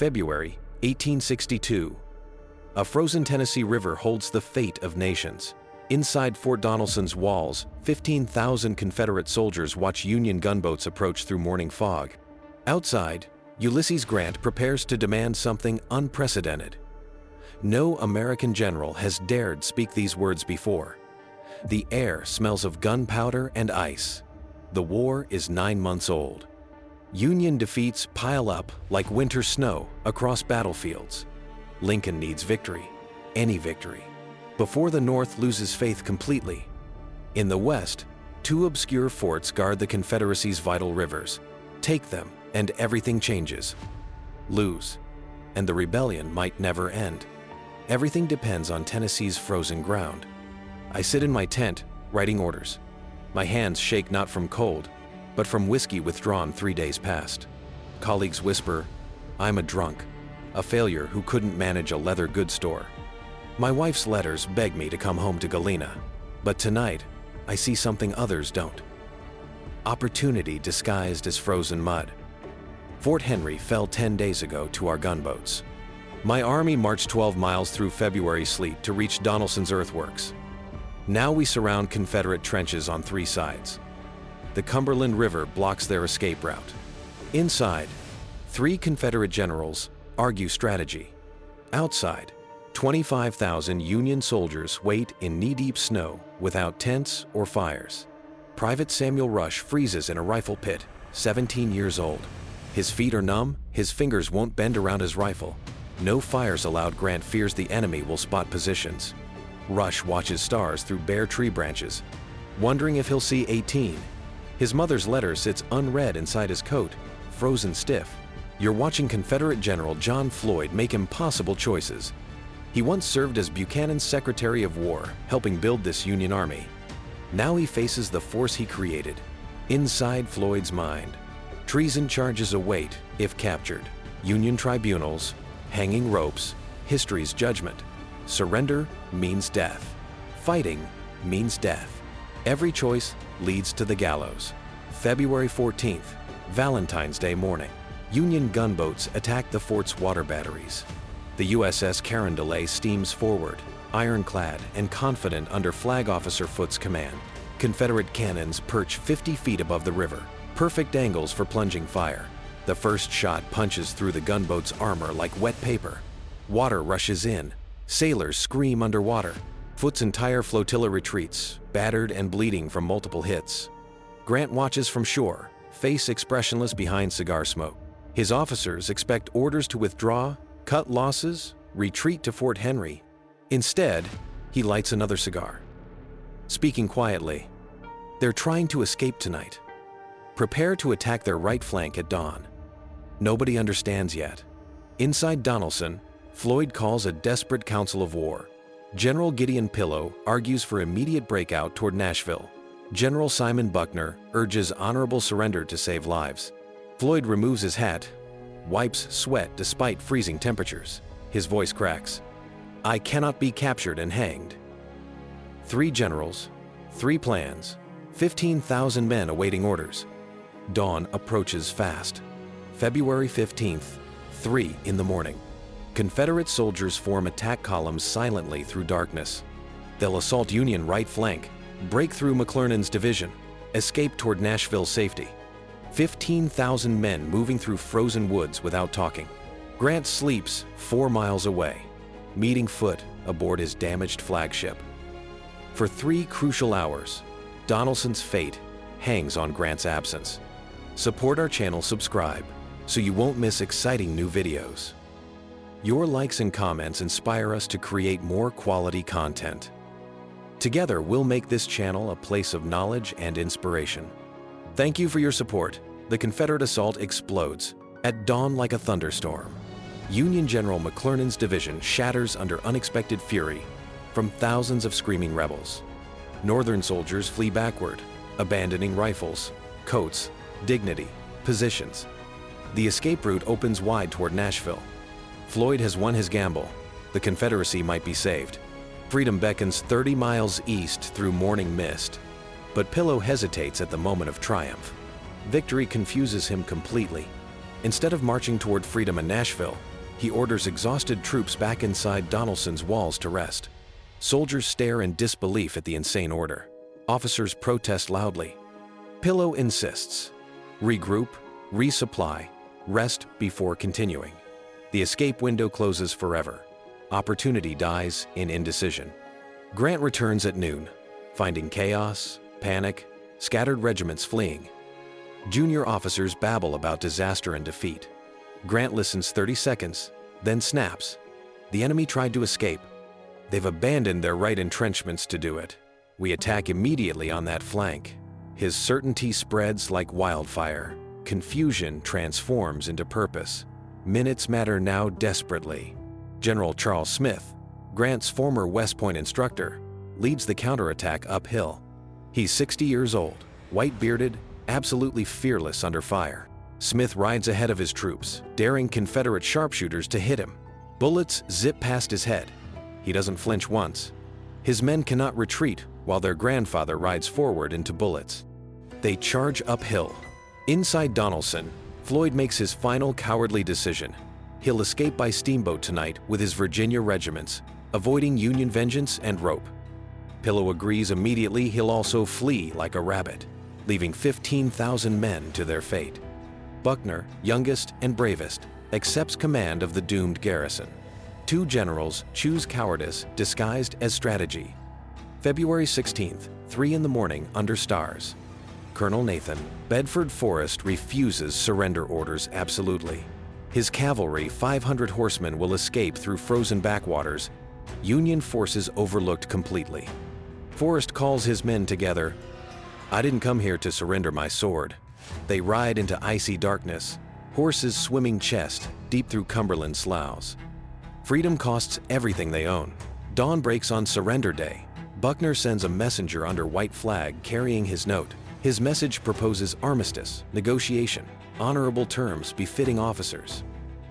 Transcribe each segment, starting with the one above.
February 1862. A frozen Tennessee river holds the fate of nations. Inside Fort Donelson's walls, 15,000 Confederate soldiers watch Union gunboats approach through morning fog. Outside, Ulysses Grant prepares to demand something unprecedented. No American general has dared speak these words before. The air smells of gunpowder and ice. The war is 9 months old. Union defeats pile up like winter snow across battlefields. Lincoln needs victory, any victory, before the North loses faith completely. In the West, 2 obscure forts guard the Confederacy's vital rivers. Take them, and everything changes. Lose, and the rebellion might never end. Everything depends on Tennessee's frozen ground. I sit in my tent, writing orders. My hands shake not from cold, but from whiskey withdrawn 3 days past. Colleagues whisper, "I'm a drunk, a failure who couldn't manage a leather goods store." My wife's letters beg me to come home to Galena, but tonight I see something others don't. Opportunity disguised as frozen mud. Fort Henry fell 10 days ago to our gunboats. My army marched 12 miles through February sleet to reach Donelson's earthworks. Now we surround Confederate trenches on 3 sides. The Cumberland River blocks their escape route. Inside, 3 Confederate generals argue strategy. Outside, 25,000 Union soldiers wait in knee-deep snow without tents or fires. Private Samuel Rush freezes in a rifle pit, 17 years old. His feet are numb, his fingers won't bend around his rifle. No fires allowed. Grant fears the enemy will spot positions. Rush watches stars through bare tree branches, wondering if he'll see 18. His mother's letter sits unread inside his coat, frozen stiff. You're watching Confederate General John Floyd make impossible choices. He once served as Buchanan's Secretary of War, helping build this Union Army. Now he faces the force he created. Inside Floyd's mind, treason charges await if captured. Union tribunals, hanging ropes, history's judgment. Surrender means death. Fighting means death. Every choice leads to the gallows. February 14th, Valentine's Day morning. Union gunboats attack the fort's water batteries. The USS Carondelet steams forward, ironclad and confident under Flag Officer Foote's command. Confederate cannons perch 50 feet above the river, perfect angles for plunging fire. The first shot punches through the gunboat's armor like wet paper. Water rushes in. Sailors scream underwater. Foote's entire flotilla retreats, battered and bleeding from multiple hits. Grant watches from shore, face expressionless behind cigar smoke. His officers expect orders to withdraw, cut losses, retreat to Fort Henry. Instead, he lights another cigar. Speaking quietly, "They're trying to escape tonight. Prepare to attack their right flank at dawn." Nobody understands yet. Inside Donelson, Floyd calls a desperate council of war. General Gideon Pillow argues for immediate breakout toward Nashville. General Simon Buckner urges honorable surrender to save lives. Floyd removes his hat, wipes sweat despite freezing temperatures. His voice cracks. "I cannot be captured and hanged." 3 generals, 3 plans, 15,000 men awaiting orders. Dawn approaches fast. February 15th, 3 in the morning. Confederate soldiers form attack columns silently through darkness. They'll assault Union right flank, break through McClernand's division, escape toward Nashville's safety. 15,000 men moving through frozen woods without talking. Grant sleeps 4 miles away, meeting Foote aboard his damaged flagship. For 3 crucial hours, Donelson's fate hangs on Grant's absence. Support our channel, subscribe, so you won't miss exciting new videos. Your likes and comments inspire us to create more quality content. Together, we'll make this channel a place of knowledge and inspiration. Thank you for your support. The Confederate assault explodes at dawn like a thunderstorm. Union General McClernand's division shatters under unexpected fury from thousands of screaming rebels. Northern soldiers flee backward, abandoning rifles, coats, dignity, positions. The escape route opens wide toward Nashville. Floyd has won his gamble. The Confederacy might be saved. Freedom beckons 30 miles east through morning mist. But Pillow hesitates at the moment of triumph. Victory confuses him completely. Instead of marching toward freedom in Nashville, He orders exhausted troops back inside Donelson's walls to rest. Soldiers stare in disbelief at the insane order. Officers protest loudly. Pillow insists. Regroup, resupply, rest before continuing. The escape window closes forever. Opportunity dies in indecision. Grant returns at noon, finding chaos, panic, scattered regiments fleeing. Junior officers babble about disaster and defeat. Grant listens 30 seconds, then snaps. The enemy tried to escape. They've abandoned their right entrenchments to do it. We attack immediately on that flank. His certainty spreads like wildfire. Confusion transforms into purpose. Minutes matter now desperately. General Charles Smith, Grant's former West Point instructor, leads the counterattack uphill. He's 60 years old, white-bearded, absolutely fearless under fire. Smith rides ahead of his troops, daring Confederate sharpshooters to hit him. Bullets zip past his head. He doesn't flinch once. His men cannot retreat while their grandfather rides forward into bullets. They charge uphill. Inside Donelson, Floyd makes his final cowardly decision. He'll escape by steamboat tonight with his Virginia regiments, avoiding Union vengeance and rope. Pillow agrees immediately he'll also flee like a rabbit, leaving 15,000 men to their fate. Buckner, youngest and bravest, accepts command of the doomed garrison. Two generals choose cowardice disguised as strategy. February 16th, 3 in the morning under stars. Colonel Nathan, Bedford Forrest refuses surrender orders absolutely. His cavalry, 500 horsemen, will escape through frozen backwaters, Union forces overlooked completely. Forrest calls his men together. I didn't come here to surrender my sword. They ride into icy darkness, horses swimming chest deep through Cumberland sloughs. Freedom costs everything they own. Dawn breaks on surrender day. Buckner sends a messenger under white flag carrying his note. His message proposes armistice, negotiation, honorable terms befitting officers.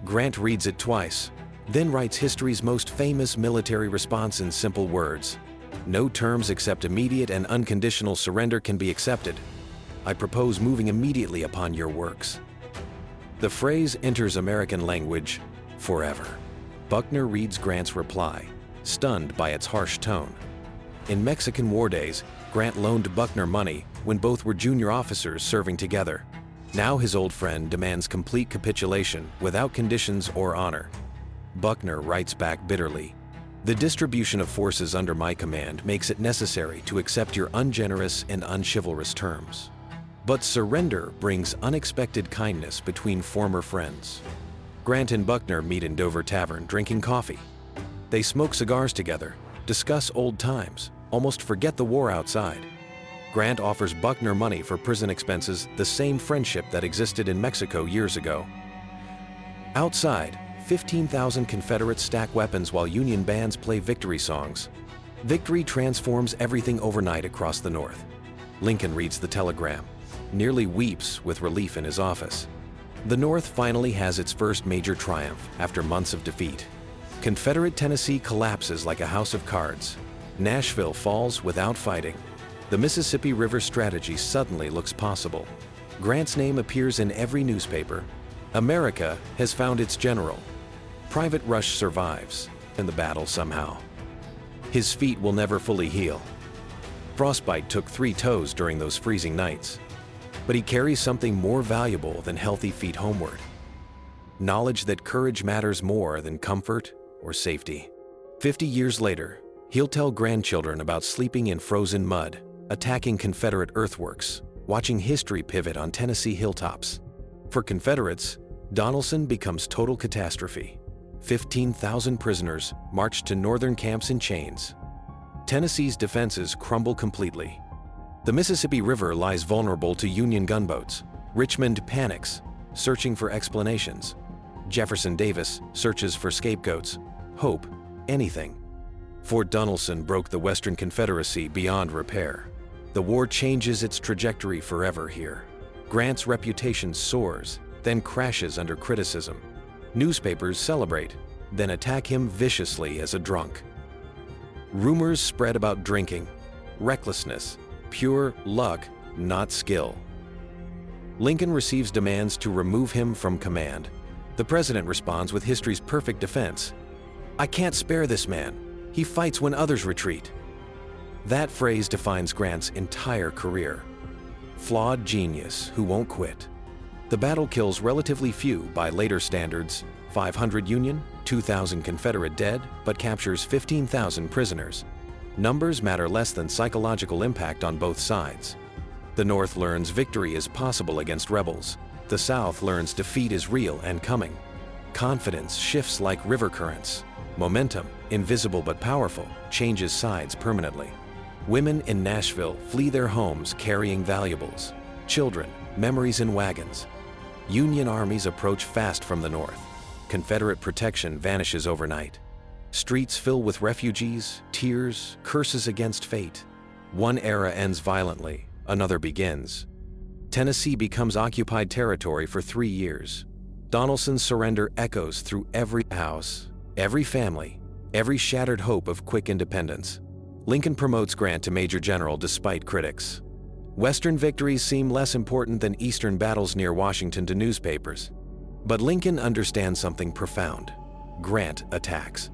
Grant reads it twice, then writes history's most famous military response in simple words. No terms except immediate and unconditional surrender can be accepted. I propose moving immediately upon your works. The phrase enters American language forever. Buckner reads Grant's reply, stunned by its harsh tone. In Mexican War days, Grant loaned Buckner money when both were junior officers serving together. Now his old friend demands complete capitulation without conditions or honor. Buckner writes back bitterly, "The distribution of forces under my command makes it necessary to accept your ungenerous and unchivalrous terms. But surrender brings unexpected kindness between former friends." Grant and Buckner meet in Dover Tavern drinking coffee. They smoke cigars together, discuss old times, almost forget the war outside. Grant offers Buckner money for prison expenses, the same friendship that existed in Mexico years ago. Outside, 15,000 Confederates stack weapons while Union bands play victory songs. Victory transforms everything overnight across the North. Lincoln reads the telegram, nearly weeps with relief in his office. The North finally has its first major triumph after months of defeat. Confederate Tennessee collapses like a house of cards. Nashville falls without fighting. The Mississippi River strategy suddenly looks possible. Grant's name appears in every newspaper. America has found its general. Private Rush survives in the battle somehow. His feet will never fully heal. Frostbite took 3 toes during those freezing nights. But he carries something more valuable than healthy feet homeward. Knowledge that courage matters more than comfort or safety. 50 years later, he'll tell grandchildren about sleeping in frozen mud, attacking Confederate earthworks, watching history pivot on Tennessee hilltops. For Confederates, Donelson becomes total catastrophe. 15,000 prisoners marched to northern camps in chains. Tennessee's defenses crumble completely. The Mississippi River lies vulnerable to Union gunboats. Richmond panics, searching for explanations. Jefferson Davis searches for scapegoats, hope, anything. Fort Donelson broke the Western Confederacy beyond repair. The war changes its trajectory forever here. Grant's reputation soars, then crashes under criticism. Newspapers celebrate, then attack him viciously as a drunk. Rumors spread about drinking, recklessness, pure luck, not skill. Lincoln receives demands to remove him from command. The president responds with history's perfect defense. "I can't spare this man. He fights when others retreat." That phrase defines Grant's entire career. Flawed genius who won't quit. The battle kills relatively few by later standards, 500 Union, 2,000 Confederate dead, but captures 15,000 prisoners. Numbers matter less than psychological impact on both sides. The North learns victory is possible against rebels. The South learns defeat is real and coming. Confidence shifts like river currents. Momentum, invisible but powerful, changes sides permanently. Women in Nashville flee their homes carrying valuables. Children, memories in wagons. Union armies approach fast from the north. Confederate protection vanishes overnight. Streets fill with refugees, tears, curses against fate. One era ends violently, another begins. Tennessee becomes occupied territory for 3 years. Donelson's surrender echoes through every house, every family, every shattered hope of quick independence. Lincoln promotes Grant to Major General despite critics. Western victories seem less important than Eastern battles near Washington to newspapers. But Lincoln understands something profound. Grant attacks.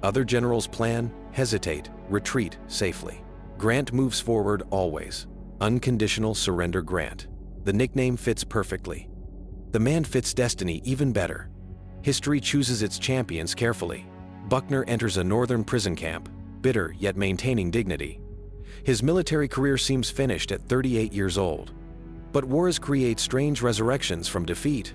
Other generals plan, hesitate, retreat safely. Grant moves forward always. Unconditional Surrender Grant. The nickname fits perfectly. The man fits destiny even better. History chooses its champions carefully. Buckner enters a northern prison camp, bitter yet maintaining dignity. His military career seems finished at 38 years old. But wars create strange resurrections from defeat.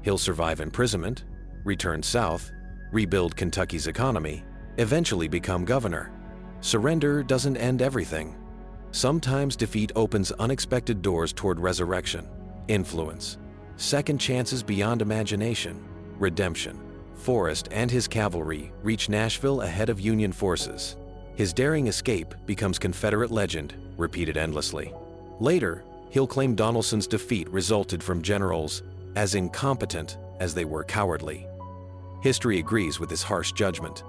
He'll survive imprisonment, return south, rebuild Kentucky's economy, eventually become governor. Surrender doesn't end everything. Sometimes defeat opens unexpected doors toward resurrection, influence, second chances beyond imagination, redemption. Forrest and his cavalry reach Nashville ahead of Union forces. His daring escape becomes Confederate legend, repeated endlessly. Later, he'll claim Donelson's defeat resulted from generals as incompetent as they were cowardly. History agrees with this harsh judgment.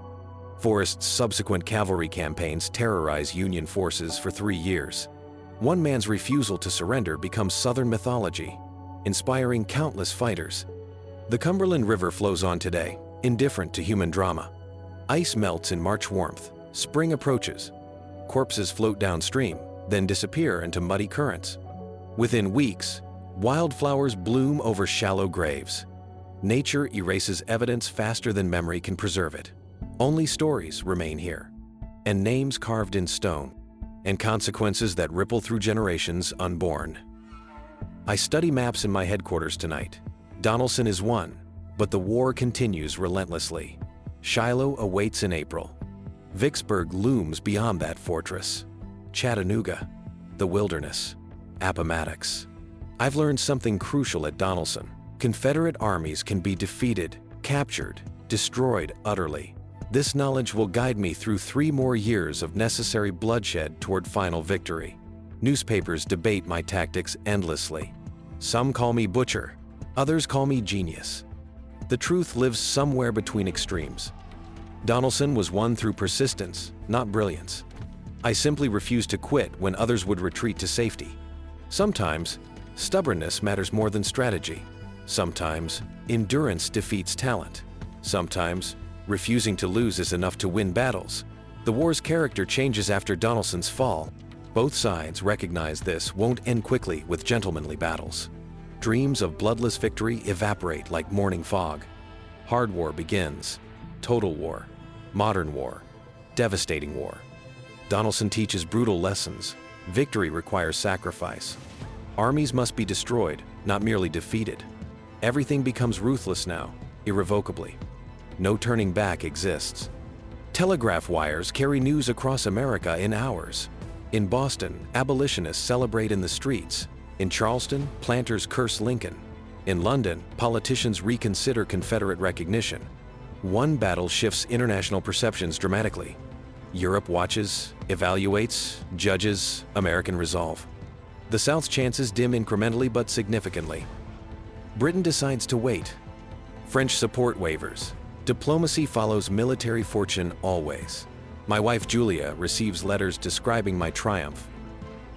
Forrest's subsequent cavalry campaigns terrorize Union forces for 3 years. One man's refusal to surrender becomes Southern mythology, inspiring countless fighters. The Cumberland River flows on today, indifferent to human drama. Ice melts in March warmth. Spring approaches. Corpses float downstream, then disappear into muddy currents. Within weeks, wildflowers bloom over shallow graves. Nature erases evidence faster than memory can preserve it. Only stories remain here, and names carved in stone, and consequences that ripple through generations unborn. I study maps in my headquarters tonight. Donelson is won, but the war continues relentlessly. Shiloh awaits in April. Vicksburg looms beyond that fortress. Chattanooga, the wilderness, Appomattox. I've learned something crucial at Donelson. Confederate armies can be defeated, captured, destroyed utterly. This knowledge will guide me through 3 more years of necessary bloodshed toward final victory. Newspapers debate my tactics endlessly. Some call me butcher, others call me genius. The truth lives somewhere between extremes. Donelson was won through persistence, not brilliance. I simply refused to quit when others would retreat to safety. Sometimes, stubbornness matters more than strategy. Sometimes, endurance defeats talent. Sometimes, refusing to lose is enough to win battles. The war's character changes after Donelson's fall. Both sides recognize this won't end quickly with gentlemanly battles. Dreams of bloodless victory evaporate like morning fog. Hard war begins. Total war. Modern war. Devastating war. Donelson teaches brutal lessons. Victory requires sacrifice. Armies must be destroyed, not merely defeated. Everything becomes ruthless now, irrevocably. No turning back exists. Telegraph wires carry news across America in hours. In Boston, abolitionists celebrate in the streets. In Charleston, planters curse Lincoln. In London, politicians reconsider Confederate recognition. One battle shifts international perceptions dramatically. Europe watches, evaluates, judges American resolve. The South's chances dim incrementally but significantly. Britain decides to wait. French support wavers. Diplomacy follows military fortune always. My wife Julia receives letters describing my triumph.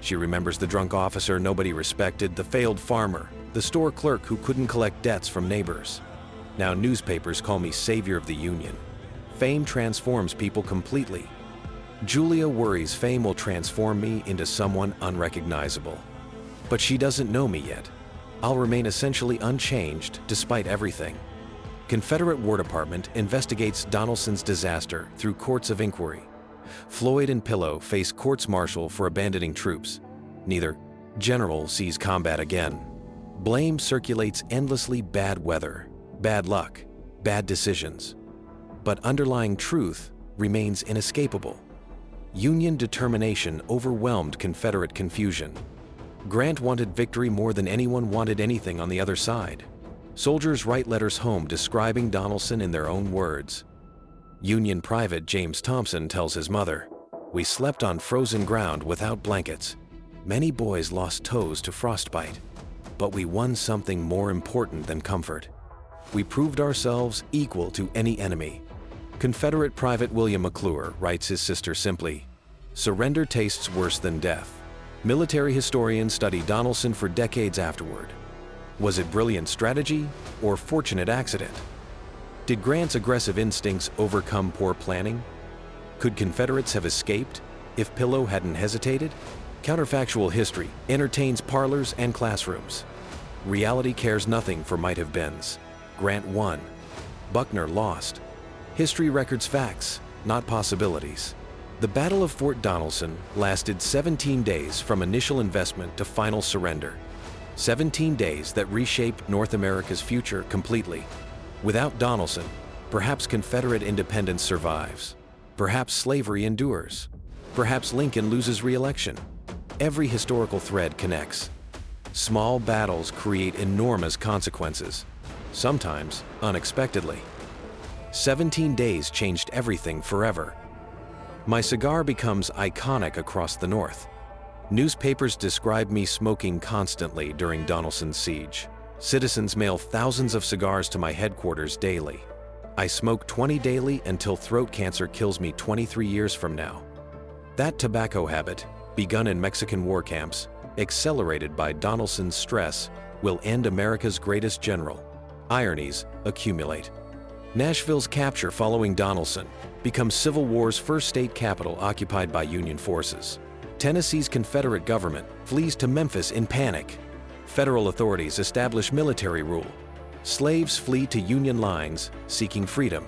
She remembers the drunk officer nobody respected, the failed farmer, the store clerk who couldn't collect debts from neighbors. Now newspapers call me savior of the Union. Fame transforms people completely. Julia worries fame will transform me into someone unrecognizable. But she doesn't know me yet. I'll remain essentially unchanged despite everything. Confederate War Department investigates Donelson's disaster through courts of inquiry. Floyd and Pillow face courts-martial for abandoning troops. Neither general sees combat again. Blame circulates endlessly: bad weather, bad luck, bad decisions. But underlying truth remains inescapable. Union determination overwhelmed Confederate confusion. Grant wanted victory more than anyone wanted anything on the other side. Soldiers write letters home describing Donelson in their own words. Union Private James Thompson tells his mother, "We slept on frozen ground without blankets. Many boys lost toes to frostbite. But we won something more important than comfort. We proved ourselves equal to any enemy." Confederate Private William McClure writes his sister simply, "Surrender tastes worse than death." Military historians study Donelson for decades afterward. Was it brilliant strategy or fortunate accident? Did Grant's aggressive instincts overcome poor planning? Could Confederates have escaped if Pillow hadn't hesitated? Counterfactual history entertains parlors and classrooms. Reality cares nothing for might-have-beens. Grant won. Buckner lost. History records facts, not possibilities. The Battle of Fort Donelson lasted 17 days from initial investment to final surrender. 17 days that reshaped North America's future completely. Without Donelson, perhaps Confederate independence survives. Perhaps slavery endures. Perhaps Lincoln loses re-election. Every historical thread connects. Small battles create enormous consequences, sometimes unexpectedly. 17 days changed everything forever. My cigar becomes iconic across the North. Newspapers describe me smoking constantly during Donelson's siege. Citizens mail thousands of cigars to my headquarters daily. I smoke 20 daily until throat cancer kills me 23 years from now. That tobacco habit, begun in Mexican war camps, accelerated by Donelson's stress, will end America's greatest general. Ironies accumulate. Nashville's capture following Donelson becomes Civil War's first state capital occupied by Union forces. Tennessee's Confederate government flees to Memphis in panic. Federal authorities establish military rule. Slaves flee to Union lines, seeking freedom.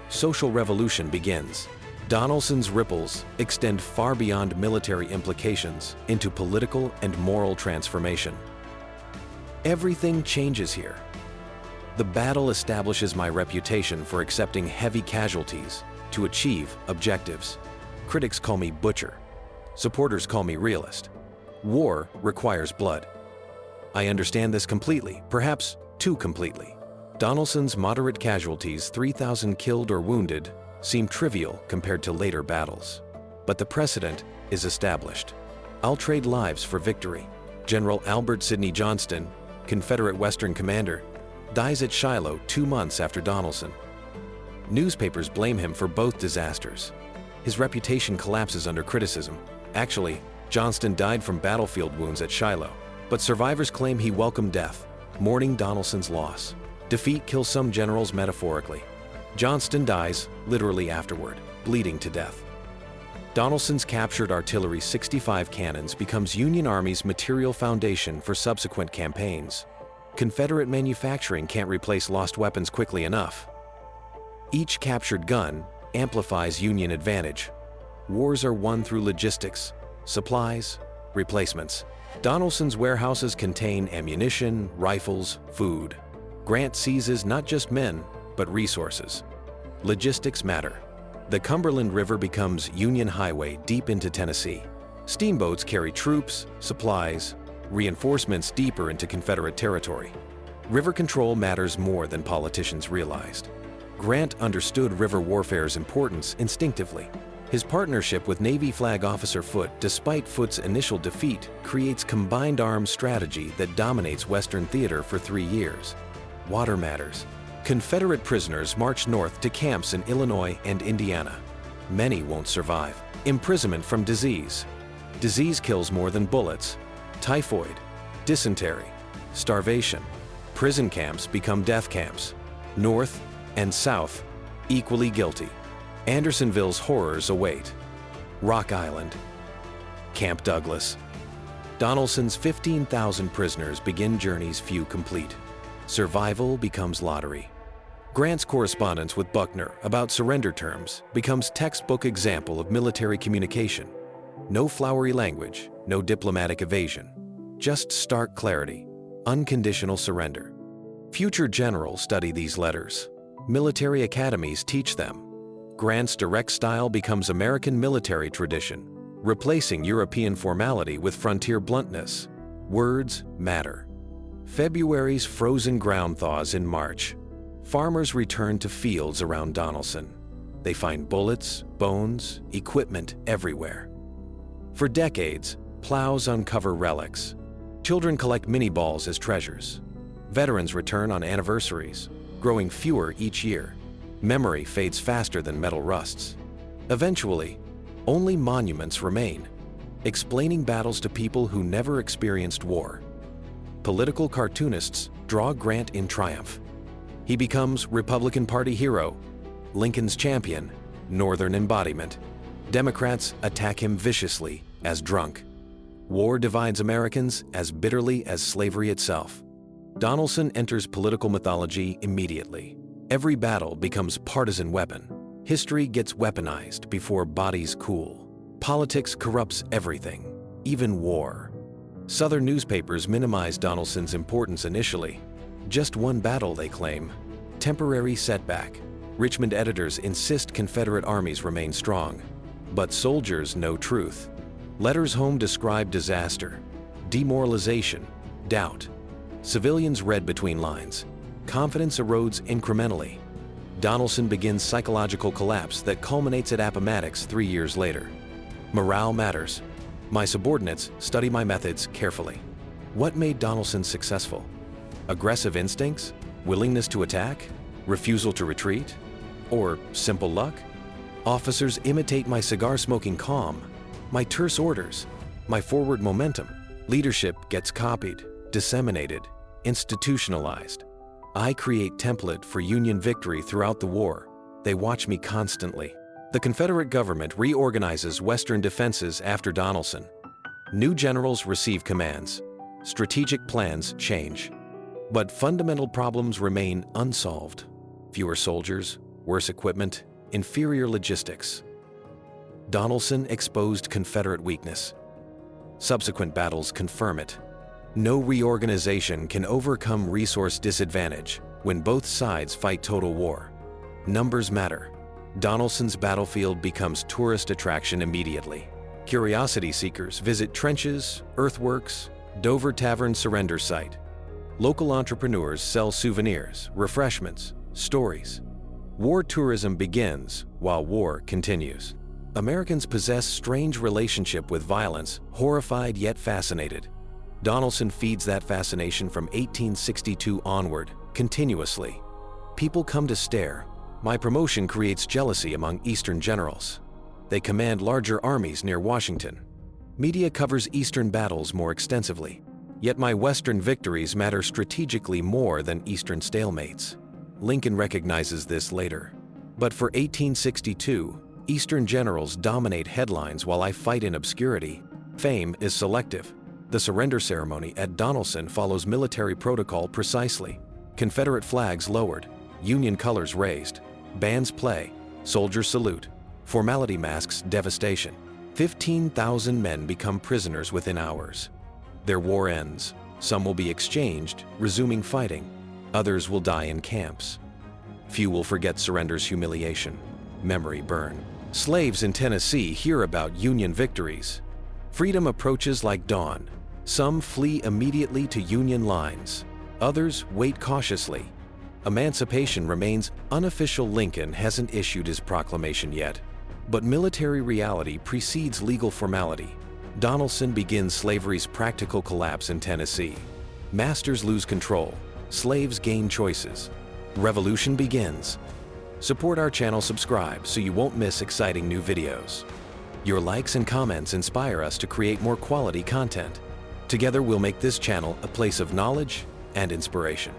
Social revolution begins. Donelson's ripples extend far beyond military implications into political and moral transformation. Everything changes here. The battle establishes my reputation for accepting heavy casualties to achieve objectives. Critics call me butcher. Supporters call me realist. War requires blood. I understand this completely, perhaps too completely. Donelson's moderate casualties, 3,000 killed or wounded, seem trivial compared to later battles. But the precedent is established. I'll trade lives for victory. General Albert Sidney Johnston, Confederate Western commander, dies at Shiloh 2 months after Donelson. Newspapers blame him for both disasters. His reputation collapses under criticism. Actually, Johnston died from battlefield wounds at Shiloh, but survivors claim he welcomed death, mourning Donelson's loss. Defeat kills some generals metaphorically. Johnston dies, literally afterward, bleeding to death. Donelson's captured artillery 65 cannons becomes Union Army's material foundation for subsequent campaigns. Confederate manufacturing can't replace lost weapons quickly enough. Each captured gun amplifies Union advantage. Wars are won through logistics, supplies, replacements. Donelson's warehouses contain ammunition, rifles, food. Grant seizes not just men, but resources. Logistics matter. The Cumberland River becomes Union Highway deep into Tennessee. Steamboats carry troops, supplies, reinforcements deeper into Confederate territory. River control matters more than politicians realized. Grant understood river warfare's importance instinctively. His partnership with Navy Flag Officer Foote, despite Foote's initial defeat, creates combined arms strategy that dominates Western theater for 3 years. Water matters. Confederate prisoners march north to camps in Illinois and Indiana. Many won't survive. Imprisonment from disease. Disease kills more than bullets. Typhoid, dysentery, starvation. Prison camps become death camps. North and South, equally guilty. Andersonville's horrors await. Rock Island, Camp Douglas. Donelson's 15,000 prisoners begin journeys few complete. Survival becomes lottery. Grant's correspondence with Buckner about surrender terms becomes textbook example of military communication. No flowery language, no diplomatic evasion, just stark clarity, unconditional surrender. Future generals study these letters. Military academies teach them. Grant's direct style becomes American military tradition, replacing European formality with frontier bluntness. Words matter. February's frozen ground thaws in March. Farmers return to fields around Donelson. They find bullets, bones, equipment everywhere. For decades, plows uncover relics. Children collect mini balls as treasures. Veterans return on anniversaries, growing fewer each year. Memory fades faster than metal rusts. Eventually, only monuments remain, explaining battles to people who never experienced war. Political cartoonists draw Grant in triumph. He becomes Republican Party hero, Lincoln's champion, Northern embodiment. Democrats attack him viciously as drunk. War divides Americans as bitterly as slavery itself. Donelson enters political mythology immediately. Every battle becomes partisan weapon. History gets weaponized before bodies cool. Politics corrupts everything, even war. Southern newspapers minimize Donelson's importance initially. Just one battle, they claim. Temporary setback. Richmond editors insist Confederate armies remain strong. But soldiers know truth. Letters home describe disaster, demoralization, doubt. Civilians read between lines. Confidence erodes incrementally. Donelson begins psychological collapse that culminates at Appomattox 3 years later. Morale matters. My subordinates study my methods carefully. What made Donelson successful? Aggressive instincts? Willingness to attack? Refusal to retreat? Or simple luck? Officers imitate my cigar-smoking calm, my terse orders, my forward momentum. Leadership gets copied, disseminated, institutionalized. I create template for Union victory throughout the war. They watch me constantly. The Confederate government reorganizes Western defenses after Donelson. New generals receive commands. Strategic plans change. But fundamental problems remain unsolved. Fewer soldiers, worse equipment, inferior logistics. Donelson exposed Confederate weakness. Subsequent battles confirm it. No reorganization can overcome resource disadvantage when both sides fight total war. Numbers matter. Donelson's battlefield becomes tourist attraction immediately. Curiosity seekers visit trenches, earthworks, Dover Tavern surrender site. Local entrepreneurs sell souvenirs, refreshments, stories. War tourism begins while war continues. Americans possess strange relationship with violence, horrified yet fascinated. Donelson feeds that fascination from 1862 onward, continuously. People come to stare. My promotion creates jealousy among Eastern generals. They command larger armies near Washington. Media covers Eastern battles more extensively. Yet my Western victories matter strategically more than Eastern stalemates. Lincoln recognizes this later. But for 1862, Eastern generals dominate headlines while I fight in obscurity. Fame is selective. The surrender ceremony at Donelson follows military protocol precisely. Confederate flags lowered, Union colors raised, bands play, soldiers salute, formality masks devastation. 15,000 men become prisoners within hours. Their war ends. Some will be exchanged, resuming fighting. Others will die in camps. Few will forget surrender's humiliation. Memory burn. Slaves in Tennessee hear about Union victories. Freedom approaches like dawn. Some flee immediately to Union lines. Others wait cautiously. Emancipation remains unofficial. Lincoln hasn't issued his proclamation yet. But military reality precedes legal formality. Donelson begins slavery's practical collapse in Tennessee. Masters lose control. Slaves gain choices. Revolution begins. Support our channel, subscribe so you won't miss exciting new videos. Your likes and comments inspire us to create more quality content. Together we'll make this channel a place of knowledge and inspiration.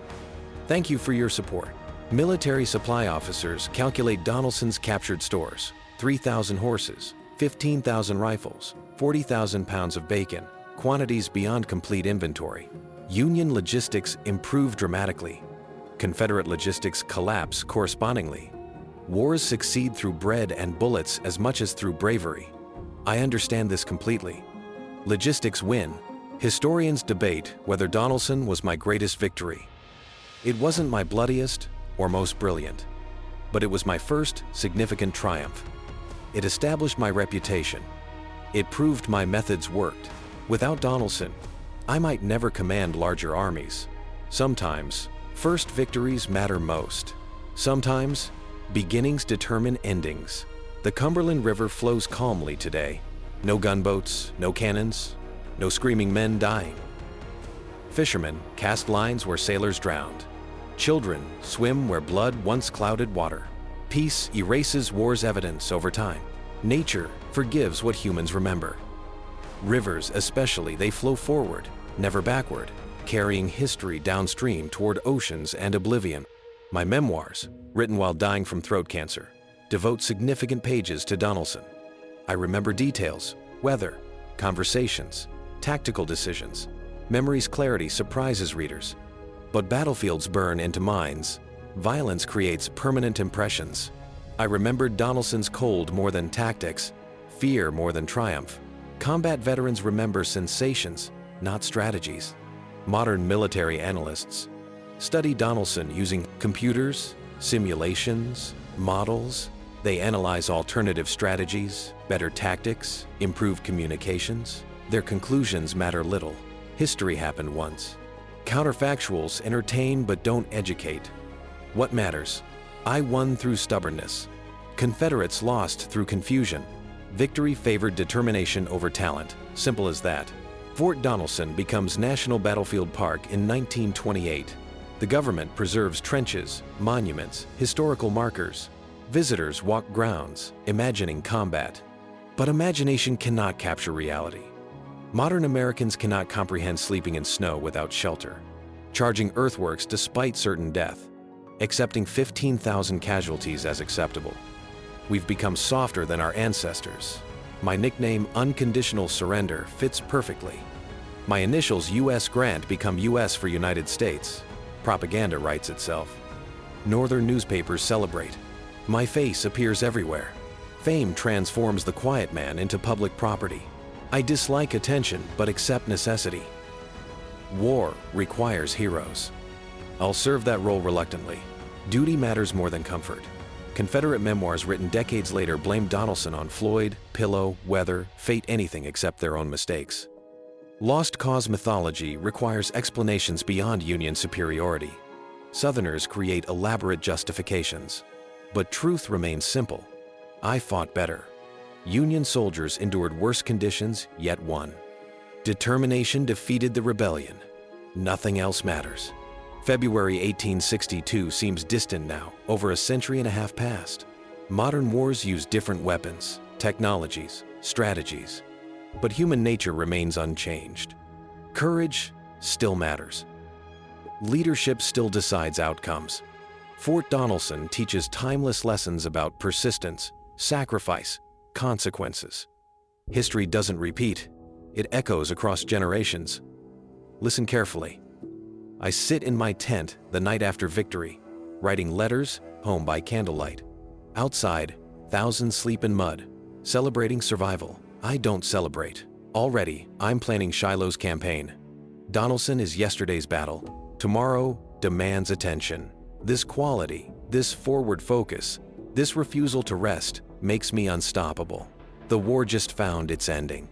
Thank you for your support. Military supply officers calculate Donelson's captured stores: 3,000 horses, 15,000 rifles, 40,000 pounds of bacon, quantities beyond complete inventory. Union logistics improve dramatically. Confederate logistics collapse correspondingly. Wars succeed through bread and bullets as much as through bravery. I understand this completely. Logistics win. Historians debate whether Donelson was my greatest victory. It wasn't my bloodiest or most brilliant, but it was my first significant triumph. It established my reputation. It proved my methods worked. Without Donelson, I might never command larger armies. Sometimes, first victories matter most. Sometimes, beginnings determine endings. The Cumberland River flows calmly today. No gunboats, no cannons, no screaming men dying. Fishermen cast lines where sailors drowned. Children swim where blood once clouded water. Peace erases war's evidence over time. Nature forgives what humans remember. Rivers especially, they flow forward, never backward, carrying history downstream toward oceans and oblivion. My memoirs, written while dying from throat cancer, devote significant pages to Donelson. I remember details, weather, conversations, tactical decisions. Memory's clarity surprises readers. But battlefields burn into minds. Violence creates permanent impressions. I remembered Donelson's cold more than tactics, fear more than triumph. Combat veterans remember sensations, not strategies. Modern military analysts study Donelson using computers, simulations, models. They analyze alternative strategies, better tactics, improved communications. Their conclusions matter little. History happened once. Counterfactuals entertain but don't educate. What matters? I won through stubbornness. Confederates lost through confusion. Victory favored determination over talent. Simple as that. Fort Donelson becomes National Battlefield Park in 1928. The government preserves trenches, monuments, historical markers. Visitors walk grounds, imagining combat. But imagination cannot capture reality. Modern Americans cannot comprehend sleeping in snow without shelter, charging earthworks despite certain death, accepting 15,000 casualties as acceptable. We've become softer than our ancestors. My nickname, Unconditional Surrender, fits perfectly. My initials, U.S. Grant, become U.S. for United States. Propaganda writes itself. Northern newspapers celebrate. My face appears everywhere. Fame transforms the quiet man into public property. I dislike attention, but accept necessity. War requires heroes. I'll serve that role reluctantly. Duty matters more than comfort. Confederate memoirs written decades later blame Donelson on Floyd, pillow, weather, fate, anything except their own mistakes. Lost cause mythology requires explanations beyond Union superiority. Southerners create elaborate justifications. But truth remains simple. I fought better. Union soldiers endured worse conditions, yet won. Determination defeated the rebellion. Nothing else matters. February 1862 seems distant now, over a century and a half past. Modern wars use different weapons, technologies, strategies. But human nature remains unchanged. Courage still matters. Leadership still decides outcomes. Fort Donelson teaches timeless lessons about persistence, sacrifice, consequences. History doesn't repeat. It echoes across generations. Listen carefully. I sit in my tent the night after victory, writing letters home by candlelight. Outside, thousands sleep in mud, celebrating survival. I don't celebrate. Already, I'm planning Shiloh's campaign. Donelson is yesterday's battle. Tomorrow demands attention. This quality, this forward focus, this refusal to rest makes me unstoppable. The war just found its ending.